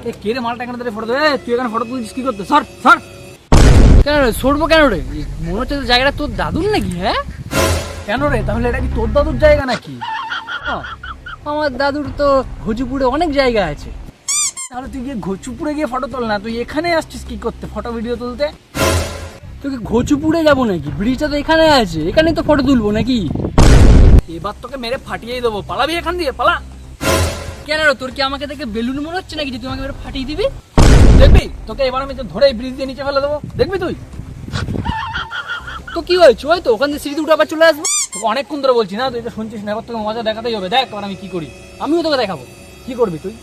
এ কে রে মালটা এখানে ফটো দে, তুই এখানে ফটো তুলছিস কি করতে? সর সর। কেন রে সরবো কেন রে? মনে হচ্ছে তো জায়গাটা তোর দাদুর নাকি? হ্যাঁ কেন রে, তাহলে এটা কি তোর দাদুর জায়গা নাকি? আমার দাদুর তো ঘুচুপুরে অনেক জায়গা আছে। তাহলে তুই গিয়ে ঘচুপুরে গিয়ে ফটো তোল না, তুই এখানে আসছিস কি করতে ফটো ভিডিও তুলতে? তোকে ঘুচুপুরে যাবো নাকি? ব্রিজটা তো এখানে আছে, এখানেই তো ফটো তুলবো নাকি? এবার তোকে মেরে ফাটিয়েই দেবো, পালাবি এখান দিয়ে, পালা। কেন রে, তোর কি আমাকে দেখে বেলুন মনে হচ্ছে নাকি যে তুই আমাকে মেরে ফাটিয়ে দিবি? দেখবি তোকে এবার আমি তো ধরে ব্রিজ দিয়ে নিচে ফেলে দেবো, দেখবি তুই? তো কি হয়েছে? ওই তো ওখান থেকে সিঁড়ি উঠে আবার চলে আসবো। তোকে অনেকক্ষণ ধরে বলছি না, তুই তো শুনছিস না। এবার তোকে মজা দেখাতেই হবে, দেখ এবার আমি কি করি। আমিও তোকে দেখাবো। কি করবি তুই?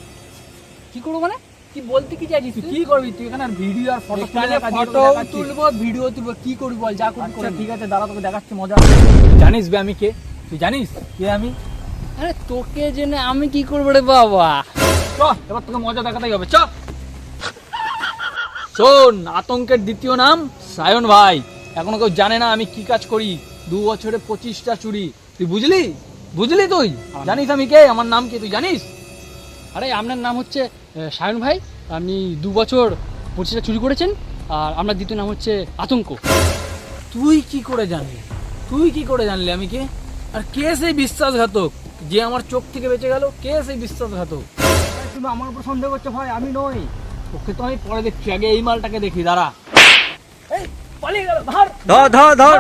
কি করবো মানে? কি বলতে কি চাইছিস তুই তুই? কি করবি? তুই এখানে ভিডিও আর ফটো ফটো তুলবো, ভিডিও তুলবো, কি করবি বল, যা করবি করে। ঠিক আছে, দাঁড়া তোকে দেখাচ্ছি মজা। জানিস বে আমি কে? তুই জানিস কে আমি? আরে তোকে জেনে আমি কি করবো রে বাবা? চ, এবার তোকে মজা দেখাতেই হবে, চ। শোন, আতঙ্কের দ্বিতীয় নাম সায়ন ভাই। এখনো কেউ জানে না আমি কি কাজ করি। 2 বছরে 25টা চুরি। তুই বুঝলি? বুঝলি তুই? জানিস আমি কে? আমার নাম কি তুই জানিস? আরে আপনার নাম হচ্ছে সায়ন ভাই, আপনি 2 বছর 25টা চুরি করেছেন। আর আপনার দ্বিতীয় নাম হচ্ছে আতঙ্ক। তুই কি করে জানলি? তুই কি করে জানলি আমি কে? আর কে সেই বিশ্বাসঘাতক যে আমার চোখ থেকে বেঁচে গেল? কে সেই বিশ্বাসঘাতক? তুমি আমার উপর সন্দেহ করছো ভাই, আমি নই। ওকে তো আমি পরে দেখছি, আগে এই মালটাকে দেখি, দাঁড়া। এই পালিয়ে গেল, ধর ধর ধর ধর।